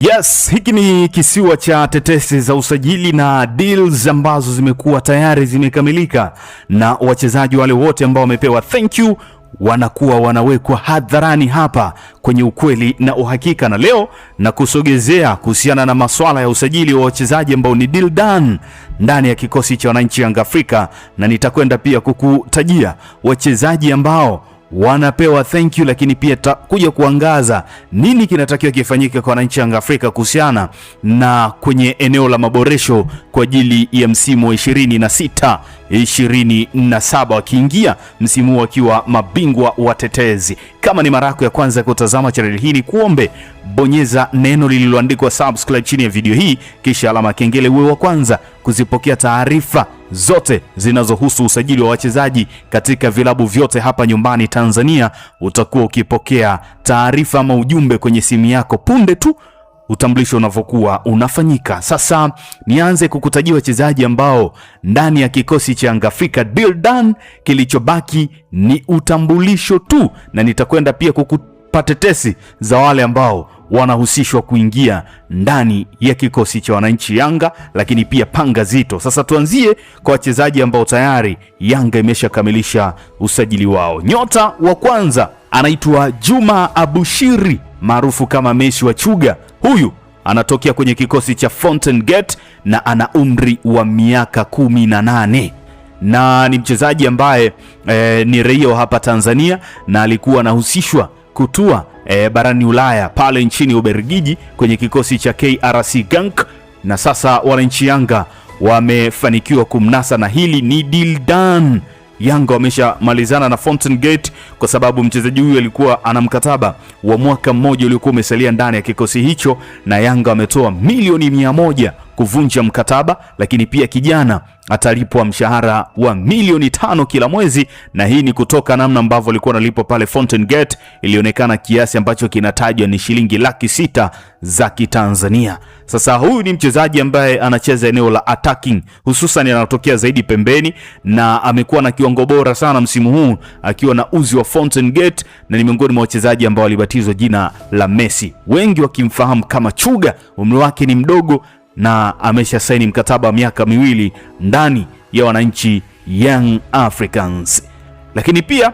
Yes, hiki ni kisiwa cha tetesi za usajili na deals ambazo zimekuwa tayari zimekamilika, na wachezaji wale wote ambao wamepewa thank you wanakuwa wanawekwa hadharani hapa kwenye ukweli na uhakika. Na leo na kusogezea kuhusiana na masuala ya usajili wa wachezaji ambao ni deal done ndani ya kikosi cha wananchi Yanga Afrika, na nitakwenda pia kukutajia wachezaji ambao wanapewa thank you, lakini pia kuja kuangaza nini kinatakiwa kifanyike kwa wananchi Yanga Afrika kuhusiana na kwenye eneo la maboresho kwa ajili ya msimu wa 26-27 wakiingia msimu wakiwa mabingwa watetezi. Kama ni mara yako ya kwanza kutazama channel hii, ni kuombe bonyeza neno lililoandikwa subscribe chini ya video hii, kisha alama kengele uwe wa kwanza kuzipokea taarifa zote zinazohusu usajili wa wachezaji katika vilabu vyote hapa nyumbani Tanzania. Utakuwa ukipokea taarifa ama ujumbe kwenye simu yako punde tu utambulisho unavyokuwa unafanyika. Sasa nianze kukutajia wachezaji ambao ndani ya kikosi cha Yanga Afrika deal done, kilichobaki ni utambulisho tu, na nitakwenda pia kukupa tetesi za wale ambao wanahusishwa kuingia ndani ya kikosi cha wananchi Yanga, lakini pia panga zito. Sasa tuanzie kwa wachezaji ambao tayari Yanga imeshakamilisha usajili wao. Nyota wa kwanza anaitwa Juma Abushiri maarufu kama Messi wa Chuga. Huyu anatokea kwenye kikosi cha Fountain Gate na ana umri wa miaka 18 na ni mchezaji ambaye ni raia wa hapa Tanzania na alikuwa anahusishwa kutua barani Ulaya pale nchini Ubelgiji kwenye kikosi cha KRC Genk, na sasa wananchi Yanga wamefanikiwa kumnasa, na hili ni deal done. Yanga wameshamalizana na Fountain Gate kwa sababu mchezaji huyu alikuwa ana mkataba wa mwaka mmoja uliokuwa umesalia ndani ya kikosi hicho, na Yanga wametoa milioni 100 kuvunja mkataba, lakini pia kijana atalipwa mshahara wa milioni 5 kila mwezi, na hii ni kutoka namna ambavyo alikuwa analipwa pale Fountain Gate. Ilionekana kiasi ambacho kinatajwa ni shilingi 600,000 za Kitanzania. Sasa huyu ni mchezaji ambaye anacheza eneo la attacking, hususan anatokea zaidi pembeni, na amekuwa na kiwango bora sana msimu huu akiwa na uzi wa Fountain Gate, na ni miongoni mwa wachezaji ambao walibatizwa jina la Messi, wengi wakimfahamu kama Chuga. Umri wake ni mdogo na amesha saini mkataba wa miaka 2 ndani ya wananchi Young Africans. Lakini pia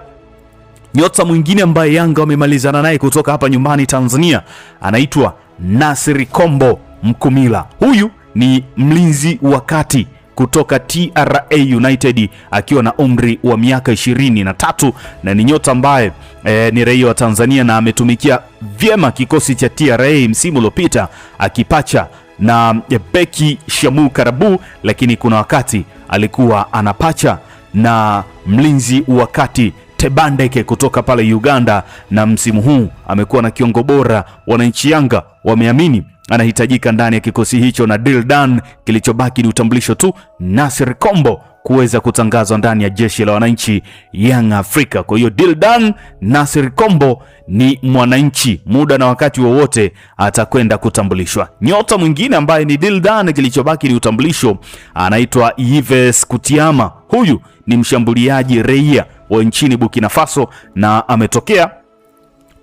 nyota mwingine ambaye Yanga wamemalizana naye kutoka hapa nyumbani Tanzania anaitwa Nasri Kombo Mkumila. Huyu ni mlinzi wa kati kutoka TRA United akiwa na umri wa miaka 23 na ni nyota ambaye ni raia wa Tanzania na ametumikia vyema kikosi cha TRA msimu uliopita akipacha na beki Shamu Karabu, lakini kuna wakati alikuwa anapacha na mlinzi wa kati Tebandeke kutoka pale Uganda, na msimu huu amekuwa na kiungo bora. Wananchi Yanga wameamini anahitajika ndani ya kikosi hicho, na deal done, kilichobaki ni utambulisho tu Nasri Kombo kuweza kutangazwa ndani ya jeshi la wananchi Young Africa. Kwa hiyo deal done, Nasri Kombo ni mwananchi, muda na wakati wowote atakwenda kutambulishwa. Nyota mwingine ambaye ni deal done, kilichobaki ni utambulisho, anaitwa Yves Kutiama. Huyu ni mshambuliaji raia wa nchini Burkina Faso na ametokea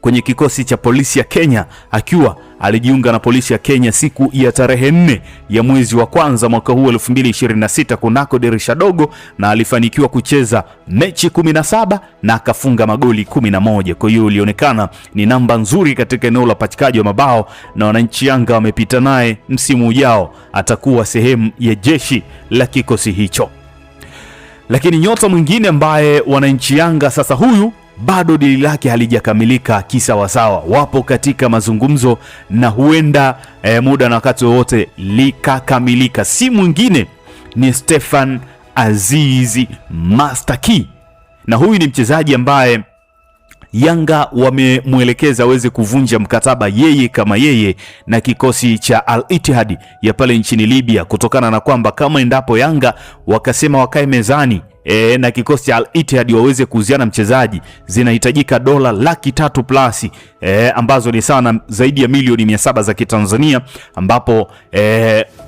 kwenye kikosi cha polisi ya Kenya, akiwa alijiunga na polisi ya Kenya siku ya tarehe 4 ya mwezi wa kwanza mwaka huu 2026 kunako dirisha dogo, na alifanikiwa kucheza mechi 17 na akafunga magoli 11. Kwa hiyo ilionekana ni namba nzuri katika eneo la pachikaji wa mabao, na wananchi Yanga wamepita naye. Msimu ujao atakuwa sehemu ya jeshi la kikosi hicho. Lakini nyota mwingine ambaye wananchi Yanga sasa, huyu bado dili lake halijakamilika kisawasawa, wapo katika mazungumzo na huenda muda na wakati wowote likakamilika. Si mwingine ni Stefan Azizi Master Key, na huyu ni mchezaji ambaye Yanga wamemwelekeza aweze kuvunja mkataba yeye kama yeye na kikosi cha Al Ittihad ya pale nchini Libya, kutokana na kwamba kama endapo Yanga wakasema wakae mezani na kikosi cha Al Ittihad waweze kuuziana mchezaji, zinahitajika dola 300,000 plus ambazo ni sana zaidi ya milioni 700 za Kitanzania, ambapo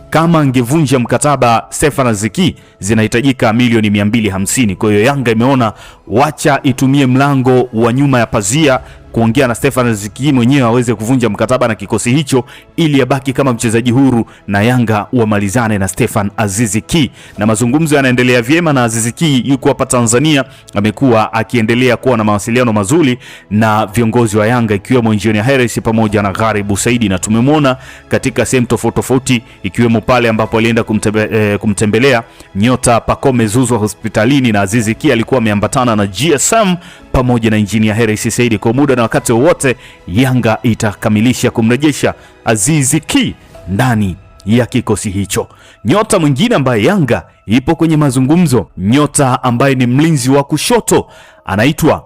kama angevunja mkataba Stefan Aziki zinahitajika milioni 250. Kwa hiyo Yanga imeona wacha itumie mlango wa nyuma ya pazia kuongea na Stefan Aziz Ki mwenyewe aweze kuvunja mkataba na kikosi hicho ili abaki kama mchezaji huru na Yanga wamalizane na Stefan Aziz Ki. Na mazungumzo yanaendelea vyema na Aziz Ki yuko hapa Tanzania, amekuwa akiendelea kuwa na mawasiliano mazuri na viongozi wa Yanga ikiwemo Engineer Hersi pamoja na Gharibu Saidi, na tumemwona katika sehemu tofauti ikiwemo pale ambapo alienda kumtembelea nyota Pacome Zouzoua hospitalini, na Aziz Ki alikuwa ameambatana na GSM pamoja na Engineer Hersi Saidi. Kwa muda na wakati wowote Yanga itakamilisha kumrejesha Aziz Ki ndani ya kikosi hicho. Nyota mwingine ambaye Yanga ipo kwenye mazungumzo, nyota ambaye ni mlinzi wa kushoto, anaitwa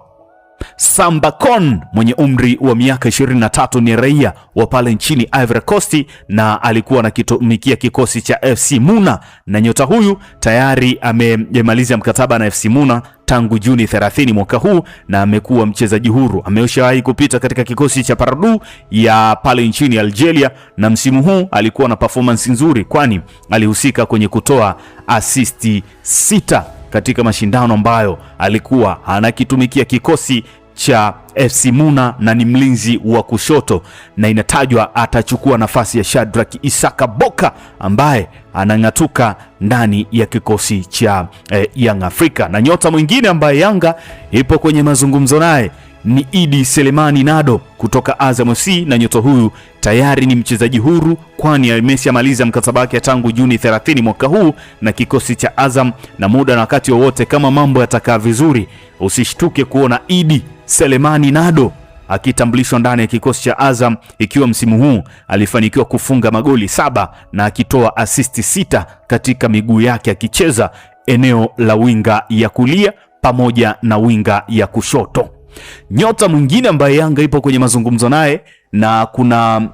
Samba Kon mwenye umri wa miaka 23, ni raia wa pale nchini Ivory Coast na alikuwa anakitumikia kikosi cha FC Muna, na nyota huyu tayari amemaliza mkataba na FC Muna tangu Juni 30 mwaka huu na amekuwa mchezaji huru. Ameshawahi kupita katika kikosi cha Paradu ya pale nchini Algeria, na msimu huu alikuwa na performance nzuri kwani alihusika kwenye kutoa asisti 6 katika mashindano ambayo alikuwa anakitumikia kikosi cha FC Muna, na ni mlinzi wa kushoto, na inatajwa atachukua nafasi ya Shadrack Isaka Boka ambaye anang'atuka ndani ya kikosi cha Young Africa. Na nyota mwingine ambaye Yanga ipo kwenye mazungumzo naye ni Idi Selemani Nado kutoka Azam FC, na nyota huyu tayari ni mchezaji huru kwani ameshamaliza mkataba wake tangu Juni 30 mwaka huu na kikosi cha Azam, na muda na wakati wowote kama mambo yatakaa vizuri usishtuke kuona Idi Selemani Nado akitambulishwa ndani ya kikosi cha Azam, ikiwa msimu huu alifanikiwa kufunga magoli 7 na akitoa asisti 6 katika miguu yake akicheza eneo la winga ya kulia pamoja na winga ya kushoto. Nyota mwingine ambaye Yanga ipo kwenye mazungumzo naye, na kuna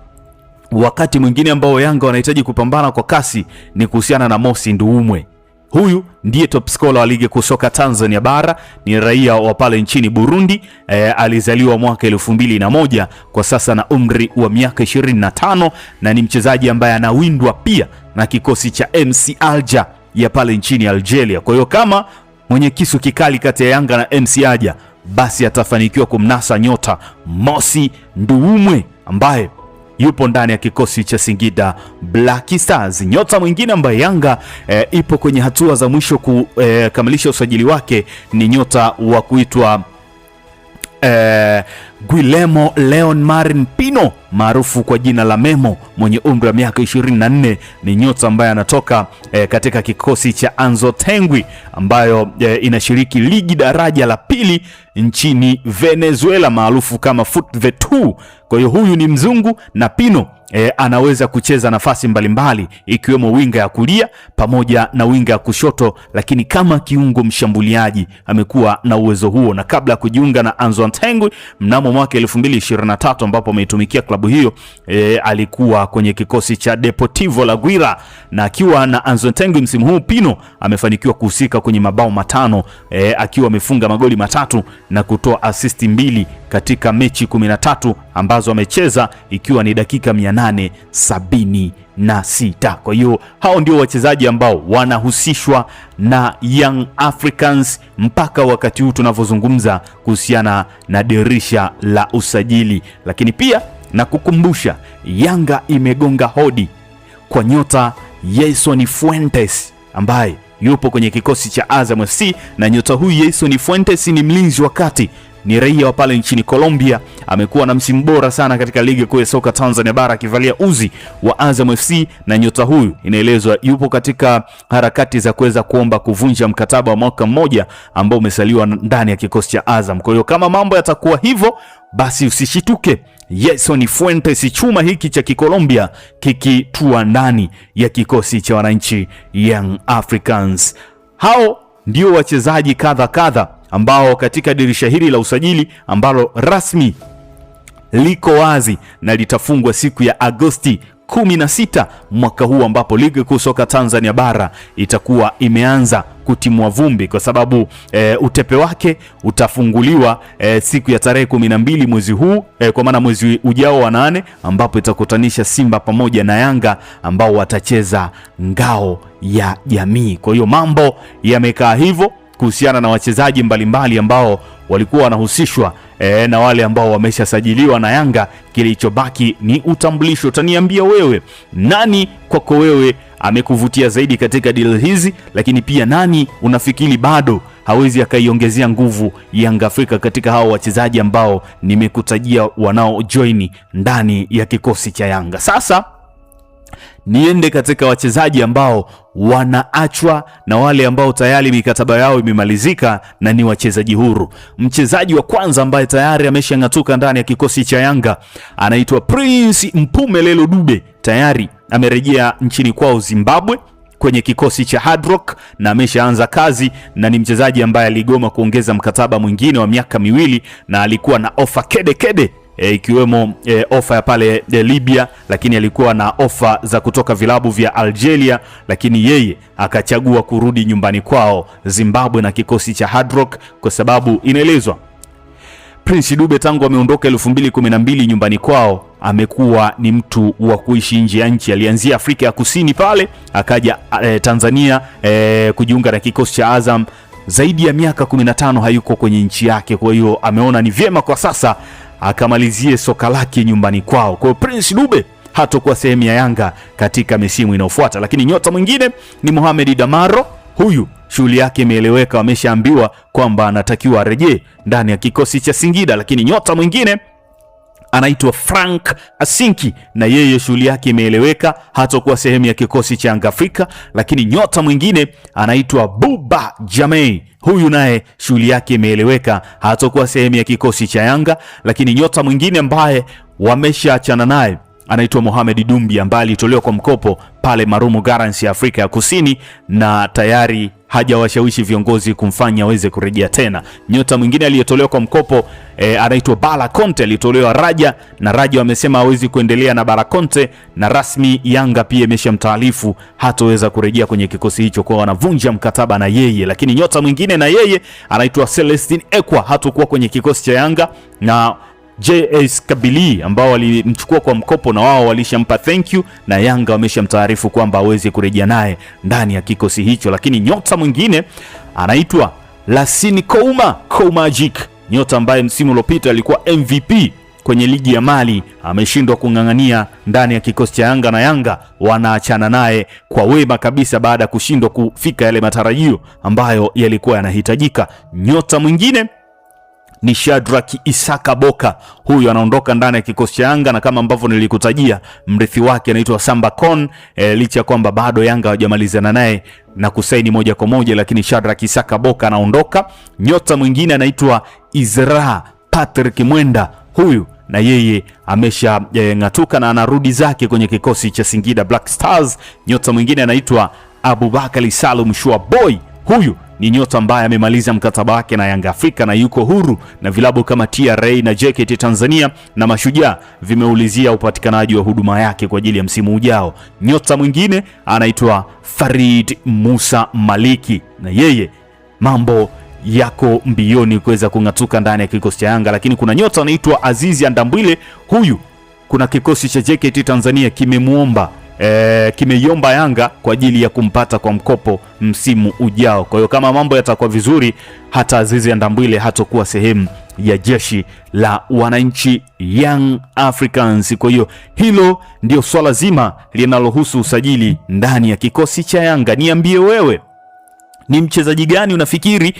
wakati mwingine ambao Yanga wanahitaji kupambana kwa kasi, ni kuhusiana na Mosi Nduumwe. Huyu ndiye top scorer wa ligi kusoka Tanzania bara, ni raia wa pale nchini Burundi. Alizaliwa mwaka 2001, kwa sasa na umri wa miaka 25, na ni mchezaji ambaye anawindwa pia na kikosi cha MC Alger ya pale nchini Algeria. Kwa hiyo kama mwenye kisu kikali kati ya Yanga na MC Alger, basi atafanikiwa kumnasa nyota Mosi Nduumwe ambaye yupo ndani ya kikosi cha Singida Black Stars. Nyota mwingine ambaye Yanga ipo kwenye hatua za mwisho kukamilisha usajili wake ni nyota wa kuitwa Guillermo Leon Marin Pino maarufu kwa jina la Memo, mwenye umri wa miaka 24. Ni nyota ambaye anatoka katika kikosi cha Anzo Tengui ambayo inashiriki ligi daraja la pili nchini Venezuela maarufu kama FUTV2. Kwa hiyo huyu ni mzungu, na Pino anaweza kucheza nafasi mbalimbali ikiwemo winga ya kulia pamoja na winga ya kushoto, lakini kama kiungo mshambuliaji amekuwa na uwezo huo. Na kabla ya kujiunga na Anzo Tengui mnamo mwaka 2023 ambapo ameitumikia klabu hiyo, alikuwa kwenye kikosi cha Deportivo La Guira, na akiwa na Anzo Tengui msimu huu Pino amefanikiwa kuhusika kwenye mabao 5, akiwa amefunga magoli 3 na kutoa asisti 2 katika mechi 13 ambazo amecheza, ikiwa ni dakika 876. Kwa hiyo hao ndio wachezaji ambao wanahusishwa na Young Africans mpaka wakati huu tunavyozungumza kuhusiana na dirisha la usajili. Lakini pia na kukumbusha, Yanga imegonga hodi kwa nyota Jason Fuentes ambaye yupo kwenye kikosi cha Azam FC, na nyota huyu Jason Fuentes ni mlinzi wa kati, ni raia wa pale nchini Colombia. Amekuwa na msimu bora sana katika ligi kuu ya soka Tanzania bara akivalia uzi wa Azam FC, na nyota huyu inaelezwa yupo katika harakati za kuweza kuomba kuvunja mkataba wa mwaka mmoja ambao umesaliwa ndani ya kikosi cha Azam. Kwa hiyo kama mambo yatakuwa hivyo, basi usishituke Jason Fuentes, chuma hiki cha Kikolombia kikitua ndani ya kikosi cha wananchi Young Africans. Hao ndio wachezaji kadha ambao katika dirisha hili la usajili ambalo rasmi liko wazi na litafungwa siku ya Agosti 16 mwaka huu, ambapo ligi kuu soka Tanzania bara itakuwa imeanza kutimua vumbi, kwa sababu utepe wake utafunguliwa siku ya tarehe 12 mwezi huu, kwa maana mwezi ujao wa 8, ambapo itakutanisha Simba pamoja na Yanga ambao watacheza ngao ya jamii. Kwa hiyo mambo yamekaa hivyo kuhusiana na wachezaji mbalimbali ambao walikuwa wanahusishwa na wale ambao wameshasajiliwa na Yanga, kilichobaki ni utambulisho. Utaniambia wewe, nani kwako wewe amekuvutia zaidi katika deal hizi, lakini pia nani unafikiri bado hawezi akaiongezea nguvu Yanga Afrika katika hao wachezaji ambao nimekutajia wanao join ndani ya kikosi cha Yanga. Sasa niende katika wachezaji ambao wanaachwa na wale ambao tayari mikataba yao imemalizika na ni wachezaji huru. Mchezaji wa kwanza ambaye tayari ameshang'atuka ndani ya kikosi cha Yanga anaitwa Prince Mpumelelo Dube. Tayari amerejea nchini kwao Zimbabwe kwenye kikosi cha Hard Rock na ameshaanza kazi, na ni mchezaji ambaye aligoma kuongeza mkataba mwingine wa miaka 2 na alikuwa na ofa kede ikiwemo ofa ya pale Libya, lakini alikuwa na ofa za kutoka vilabu vya Algeria, lakini yeye akachagua kurudi nyumbani kwao Zimbabwe na kikosi cha Hard Rock kwa sababu inaelezwa Prince Dube tangu ameondoka 2012 nyumbani kwao amekuwa ni mtu wa kuishi nje ya nchi. Alianzia Afrika ya Kusini pale, akaja Tanzania kujiunga na kikosi cha Azam. Zaidi ya miaka 15 hayuko kwenye nchi yake, kwa hiyo ameona ni vyema kwa sasa akamalizie soka lake nyumbani kwao. Kwa hiyo Prince Dube hatakuwa sehemu ya Yanga katika misimu inayofuata. Lakini nyota mwingine ni Mohamed Damaro. Huyu shughuli yake imeeleweka, wameshaambiwa kwamba anatakiwa arejee ndani ya kikosi cha Singida. Lakini nyota mwingine anaitwa Frank Asinki, na yeye shughuli yake imeeleweka, hatakuwa sehemu ya kikosi cha Yanga Afrika. Lakini nyota mwingine anaitwa Buba Jamei. Huyu naye shughuli yake imeeleweka, hatakuwa sehemu ya kikosi cha Yanga. Lakini nyota mwingine ambaye wameshaachana naye anaitwa Mohamed Dumbi, ambaye alitolewa kwa mkopo pale Marumo Gallants ya Afrika ya Kusini na tayari hajawashawishi viongozi kumfanya aweze kurejea tena. Nyota mwingine aliyetolewa kwa mkopo anaitwa Bala Conte, alitolewa Raja na Raja wamesema hawezi kuendelea na Bala Conte, na rasmi Yanga pia imeshamtaarifu hataweza kurejea kwenye kikosi hicho, kwa wanavunja mkataba na yeye. Lakini nyota mwingine na yeye anaitwa Celestine Ekwa, hatakuwa kwenye kikosi cha Yanga, na JS Kabili ambao walimchukua kwa mkopo na wao walishampa thank you, na Yanga wameshamtaarifu kwamba hawezi kurejea naye ndani ya kikosi hicho. Lakini nyota mwingine anaitwa Lassine Koumajic, nyota ambaye msimu uliopita alikuwa MVP kwenye ligi ya Mali, ameshindwa kung'ang'ania ndani ya kikosi cha Yanga na Yanga wanaachana naye kwa wema kabisa baada ya kushindwa kufika yale matarajio ambayo yalikuwa yanahitajika. Nyota mwingine ni Shadrack Isaka Boka. Huyu anaondoka ndani ya kikosi cha Yanga, na kama ambavyo nilikutajia mrithi wake anaitwa Samba Kon, licha kwamba bado Yanga hawajamalizana naye na kusaini moja kwa moja, lakini Shadrack Isaka Boka anaondoka. Nyota mwingine anaitwa Izra Patrick Mwenda. Huyu na yeye amesha ng'atuka na anarudi zake kwenye kikosi cha Singida Black Stars. Nyota mwingine anaitwa Abubakar Salum Shuaboy. Huyu ni nyota ambaye amemaliza mkataba wake na Yanga Afrika na yuko huru, na vilabu kama TRA na JKT Tanzania na Mashujaa vimeulizia upatikanaji wa huduma yake kwa ajili ya msimu ujao. Nyota mwingine anaitwa Farid Musa Maliki, na yeye mambo yako mbioni kuweza kung'atuka ndani ya kikosi cha Yanga. Lakini kuna nyota anaitwa Azizi Andambwile. Huyu kuna kikosi cha JKT Tanzania kimeiomba Yanga kwa ajili ya kumpata kwa mkopo msimu ujao. Kwa hiyo kama mambo yatakuwa vizuri, hata Azizi Andambwile hatakuwa sehemu ya jeshi la wananchi Young Africans. Kwa hiyo hilo ndio swala zima linalohusu usajili ndani ya kikosi cha Yanga. Niambie wewe, ni mchezaji gani unafikiri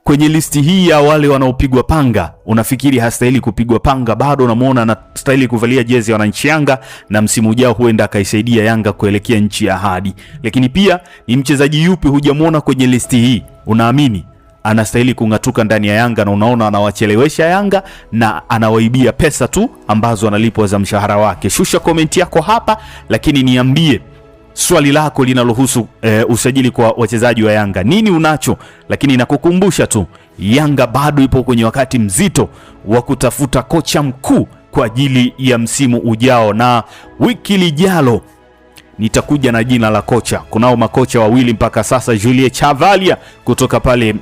kwenye listi hii ya wale wanaopigwa panga unafikiri hastahili kupigwa panga? Bado unamuona anastahili kuvalia jezi ya wananchi Yanga, na msimu ujao huenda akaisaidia Yanga kuelekea nchi ya ahadi. Lakini pia ni mchezaji yupi hujamuona kwenye listi hii unaamini anastahili kung'atuka ndani ya Yanga, na unaona anawachelewesha Yanga na anawaibia pesa tu ambazo analipwa za mshahara wake? Shusha komenti yako hapa, lakini niambie swali lako linalohusu usajili kwa wachezaji wa Yanga. Nini unacho? Lakini nakukumbusha tu, Yanga bado ipo kwenye wakati mzito wa kutafuta kocha mkuu kwa ajili ya msimu ujao, na wiki lijalo nitakuja na jina la kocha. Kunao makocha wawili mpaka sasa, Julien Chavalia kutoka pale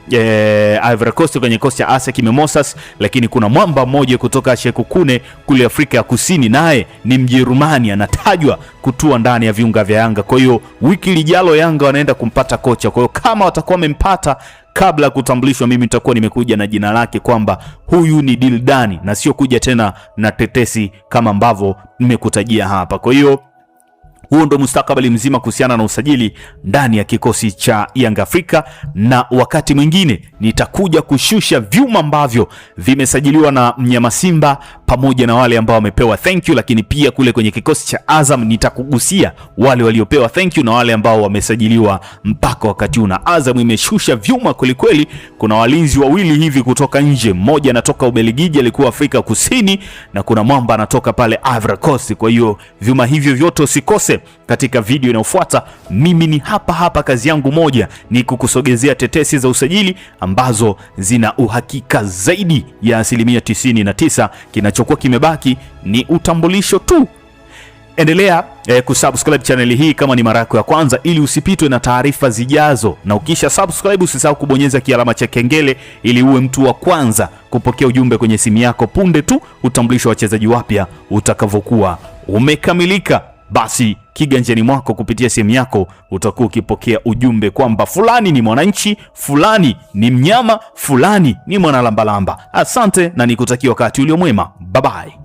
Ivory Coast kwenye kocha ASEC Mimosas, lakini kuna mwamba mmoja kutoka Sekhukhune kule Afrika ya Kusini, naye ni Mjerumani, anatajwa kutua ndani ya viunga vya Yanga. Kwa hiyo wiki lijalo Yanga wanaenda kumpata kocha. Kwa hiyo kama watakuwa wamempata kabla ya kutambulishwa, mimi nitakuwa nimekuja na jina lake kwamba huyu ni Dildani, na sio kuja tena na tetesi kama ambavyo nimekutajia hapa. Kwa hiyo huo ndo mustakabali mzima kuhusiana na usajili ndani ya kikosi cha Yanga Afrika, na wakati mwingine nitakuja kushusha vyuma ambavyo vimesajiliwa na mnyama Simba pamoja na wale ambao wamepewa thank you, lakini pia kule kwenye kikosi cha Azam nitakugusia wale waliopewa thank you na wale ambao wamesajiliwa mpaka wakati huu. Na Azam imeshusha vyuma kweli. Kuna walinzi wawili hivi kutoka nje, mmoja anatoka Ubelgiji alikuwa Afrika Kusini, na kuna mwamba anatoka pale Ivory Coast. Kwa hiyo vyuma hivyo vyote usikose katika video inayofuata. Mimi ni hapa, kazi yangu moja ni kukusogezea tetesi za usajili ambazo zina uhakika zaidi ya 99%. Kinachokuwa kimebaki ni utambulisho tu. Endelea kusubscribe channel hii kama ni mara yako ya kwanza, ili usipitwe na taarifa zijazo, na ukisha subscribe usisahau kubonyeza kialama cha kengele ili uwe mtu wa kwanza kupokea ujumbe kwenye simu yako punde tu utambulisho wa wachezaji wapya utakavyokuwa umekamilika. Basi kiganjani mwako kupitia simu yako utakuwa ukipokea ujumbe kwamba fulani ni mwananchi, fulani ni mnyama, fulani ni mwanalambalamba. Asante na nikutakia wakati ulio mwema. Bye bye.